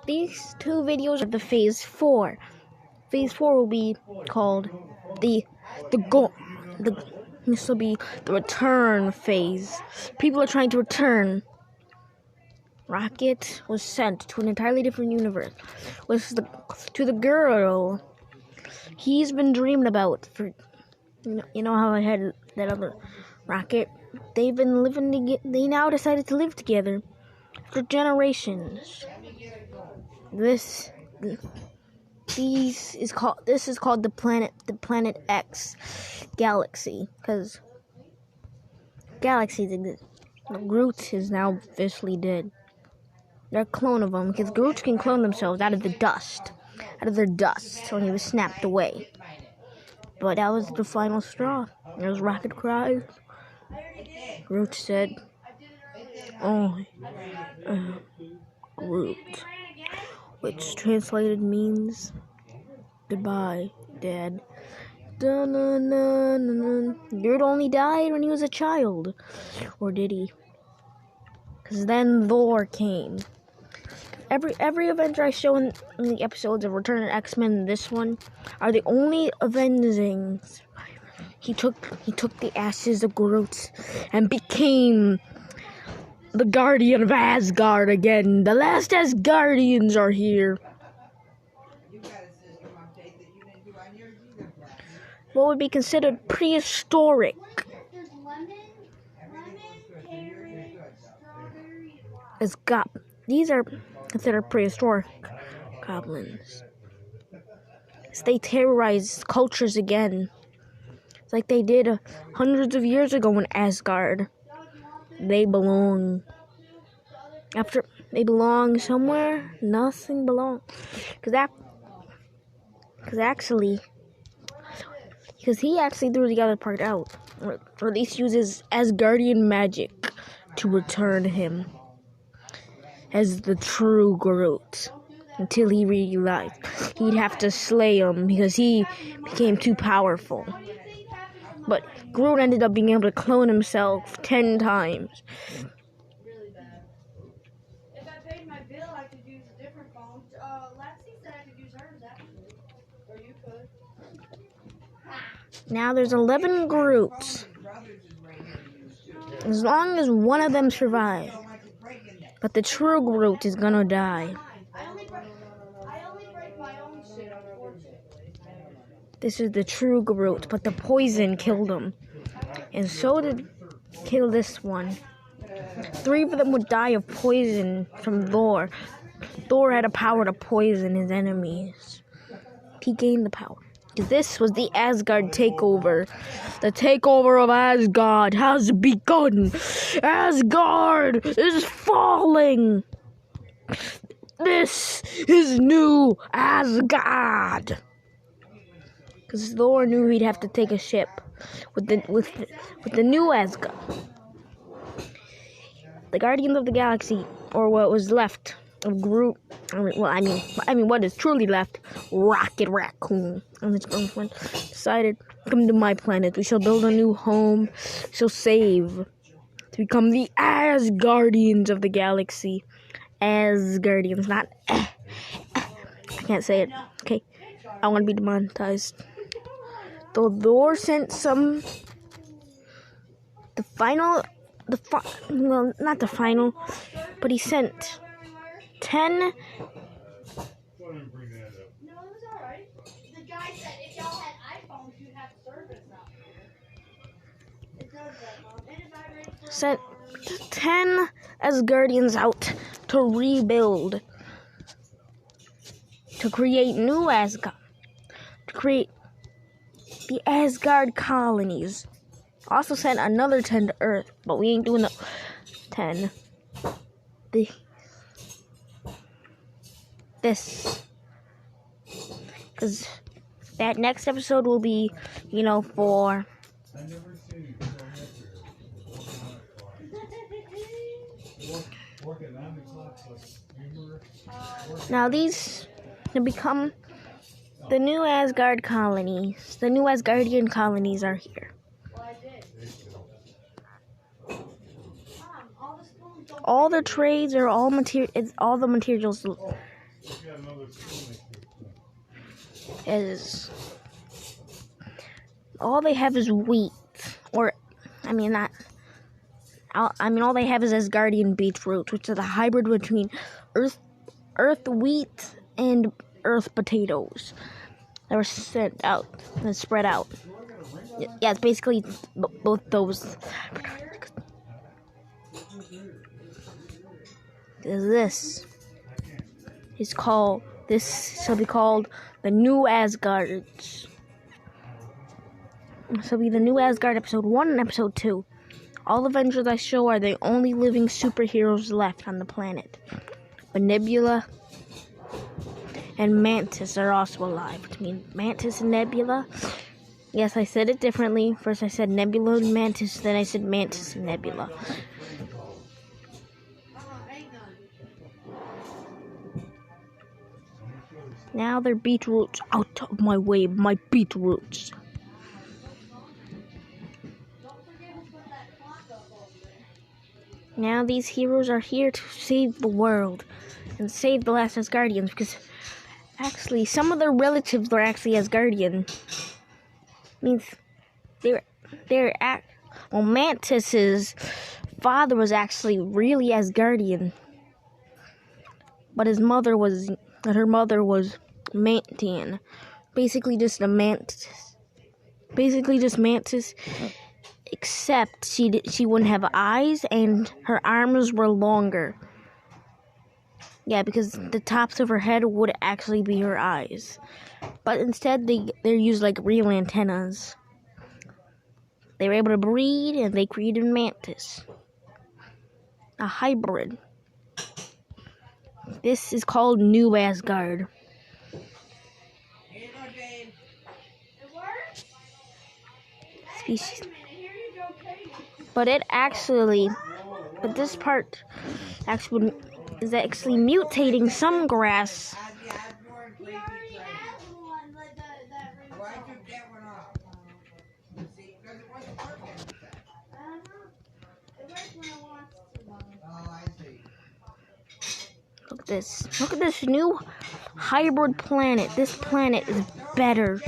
these two videos are the Phase 4. Phase 4 will be called this will be the return phase. People are trying to return. Rocket was sent to an entirely different universe. To the girl he's been dreaming about for. You know how I had that other rocket? They've been living together. They now decided to live together for generations. This is called the Planet X galaxy, because galaxies exist. Groot is now officially dead. They're a clone of him, because Groot can clone themselves out of their dust when he was snapped away. But that was the final straw. There was Rocket cried. Groot said, "Oh, Groot," which translated means goodbye, Dad. Groot only died when he was a child, or did he? Because then Thor came. Every Avenger I show in the episodes of Return of X-Men, this one, are the only avenging. He took the ashes of Groot and became the Guardian of Asgard again. The last Asgardians are here. What would be considered prehistoric. These are considered prehistoric goblins. They terrorize cultures again. It's like they did hundreds of years ago in Asgard. They belong. After they belong somewhere, nothing belongs. Because he actually threw the other part out. Or at least uses Asgardian magic to return him as the true Groot. Until he realized he'd have to slay him because he became too powerful. But Groot ended up being able to clone himself 10 times. If I paid my bill, I could use a different phone. Lexi said I could use hers, actually. Or you could. Now there's 11 Groots. As long as one of them survives. But the true Groot is gonna die. I only break my own shit, unfortunately. This is the true Groot, but the poison killed him. And so did kill this one. 3 of them would die of poison from Thor. Thor had a power to poison his enemies. He gained the power. This was the Asgard takeover. The takeover of Asgard has begun. Asgard is falling. This is new Asgard. Because Thor knew he'd have to take a ship with the new Asgard. The Guardians of the Galaxy, or what was left of Groot. I mean, what is truly left? Rocket Raccoon and his girlfriend decided, "Come to my planet. We shall build a new home. We shall save to become the Asgardians of the galaxy." Asgardians, not. I can't say it. Okay, I want to be demonetized. Though Thor sent some. Well, not the final, but he sent 10. No, it was alright. The guy said if y'all had iPhones, you'd have service now. It does that, Mom. And if I read for Sent 10 Asgardians out to rebuild, to create new Asgard, to create the Asgard colonies. Also sent another 10 to Earth, but we ain't doing the 10. Because that next episode will be, for now these to become the new Asgard colonies. The new Asgardian colonies are here. All the trades are all the materials is all they have is wheat, or I mean not. All they have is Asgardian beetroots, which is a hybrid between Earth wheat and Earth potatoes. They were sent out and spread out. Yeah, it's basically both those. This shall be called the New Asgards. This will be the New Asgard episode 1 and episode 2. All Avengers I show are the only living superheroes left on the planet. But Nebula and Mantis are also alive. Between Mantis and Nebula, yes, I said it differently. First I said Nebula and Mantis, then I said Mantis and Nebula. Now they're beetroots. Out of my way, my beetroots. Now these heroes are here to save the world and save the last Asgardians, because actually some of their relatives were actually Asgardian. Means Mantis's father was actually really Asgardian, but her mother was Mantian. Basically just Mantis. Except she wouldn't have eyes and her arms were longer. Yeah, because the tops of her head would actually be her eyes. But instead they used like real antennas. They were able to breed and they created Mantis. A hybrid. This is called New Asgard. Species. But this part is actually mutating some grass. Look at this new hybrid planet. This planet is better.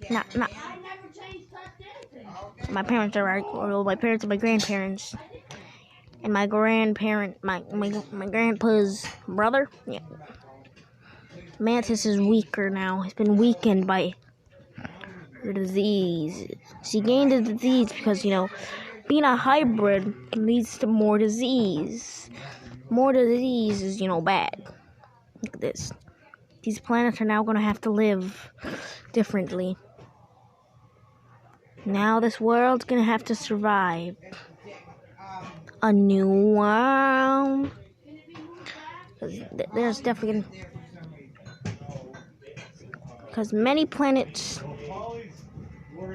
Not. My parents are right. Well, my parents and my grandparents. And my grandpa's brother. Yeah. Mantis is weaker now. It's been weakened by her disease. She gained a disease because, being a hybrid leads to more disease. More disease is, bad. Look at this. These planets are now going to have to live differently. Now this world's going to have to survive. A new world. There's definitely... Because many planets...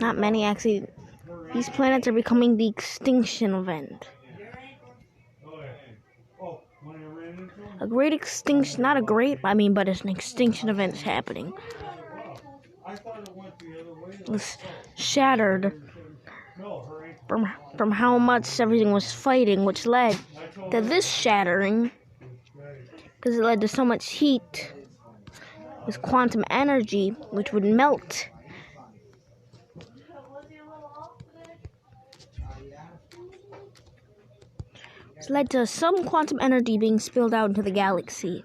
Not many, actually. These planets are becoming the extinction event. A great extinction... Not a great... but it's an extinction event happening. It was shattered from how much everything was fighting, which led to this shattering, because it led to so much heat with quantum energy, which would melt. It led to some quantum energy being spilled out into the galaxy,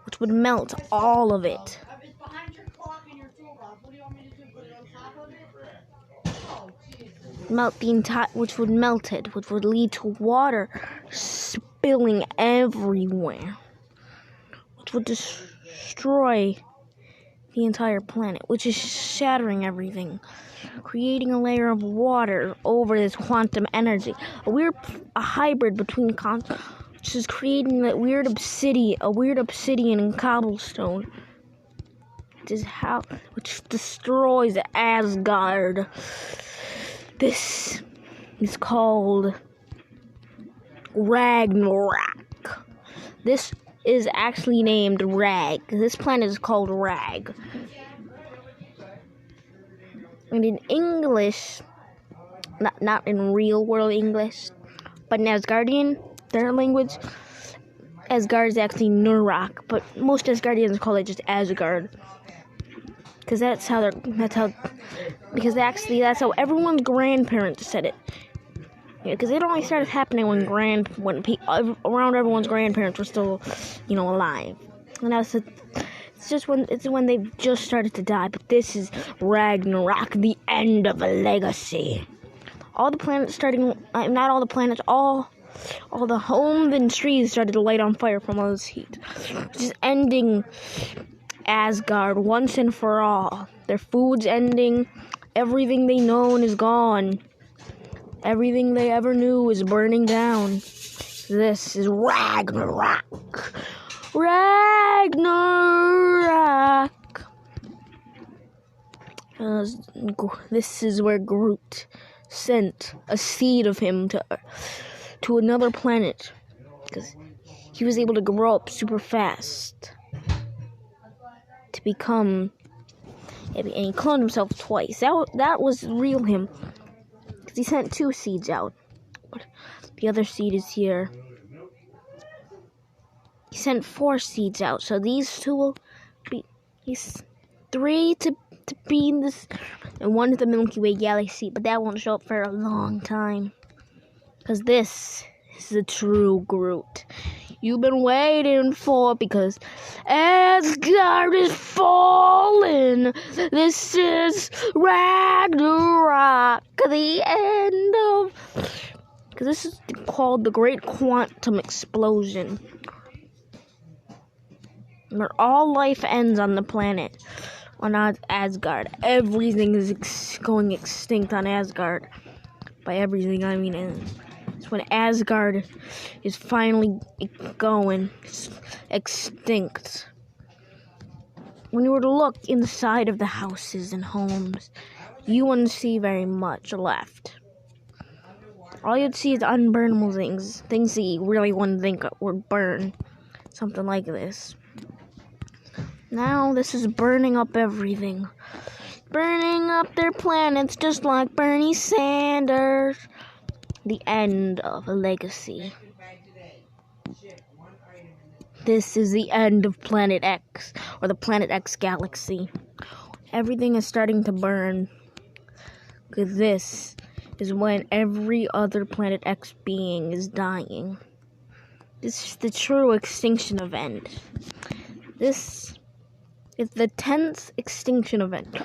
which would melt all of it. Melt the entire, which would melt it, which would lead to water spilling everywhere, which would destroy the entire planet, which is shattering everything, creating a layer of water over this quantum energy. A hybrid between which is creating that weird obsidian and cobblestone, which destroys Asgard. This is called Ragnarok. This is actually named Rag. This planet is called Rag. And in English, not in real world English, but in Asgardian, their language, Asgard is actually Nurok, but most Asgardians call it just Asgard. Because that's how that's how everyone's grandparents said it. Yeah, because it only started happening when around everyone's grandparents were still, alive. And it's when they just started to die. But this is Ragnarok, the end of a legacy. All the planets not all the planets, all the homes and trees started to light on fire from all this heat. Just ending Asgard once and for all. Their food's ending. Everything they known is gone. Everything they ever knew is burning down. This is Ragnarok. Ragnarok. This is where Groot sent a seed of him to another planet, because he was able to grow up super fast to become, and he cloned himself twice. That was real him, because he sent 2 seeds out. The other seed is here. He sent 4 seeds out, so these 2 will be, he's 3 to be in this, and 1 to the Milky Way galaxy, but that won't show up for a long time, because this is the true Groot you've been waiting for, because Asgard is fallen. This is Ragnarok, the end of, because this is called the Great Quantum Explosion, where all life ends on the planet. On Asgard, everything is going extinct on Asgard. By everything, I mean it's when Asgard is finally going extinct. When you were to look inside of the houses and homes, you wouldn't see very much left. All you'd see is unburnable things that you really wouldn't think would burn. Something like this. Now this is burning up everything. Burning up their planets just like Bernie Sanders. The end of a legacy. This is the end of Planet X, or the Planet X galaxy. Everything is starting to burn. Because this is when every other Planet X being is dying. This is the true extinction event. This is the 10th extinction event.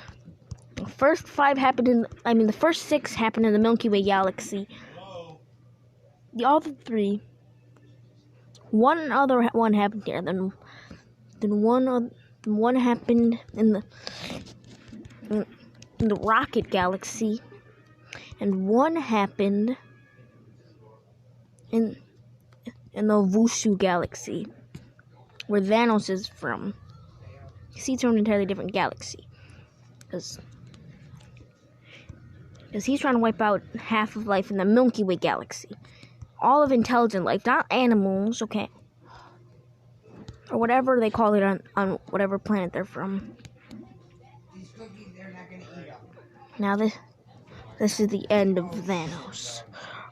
The first 6 happened in the Milky Way galaxy. The other 3, one other one happened here. Then one happened in the Rocket galaxy, and one happened in the Vushu galaxy, where Thanos is from. See, it's from an entirely different galaxy. Because he's trying to wipe out half of life in the Milky Way galaxy. All of intelligent life, not animals, okay? Or whatever they call it on whatever planet they're from. Now this is the end of Thanos.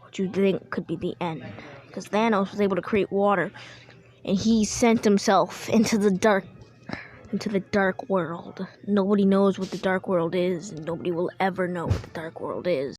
What you think could be the end. Because Thanos was able to create water. And he sent himself into the dark world. Nobody knows what the dark world is, and nobody will ever know what the dark world is.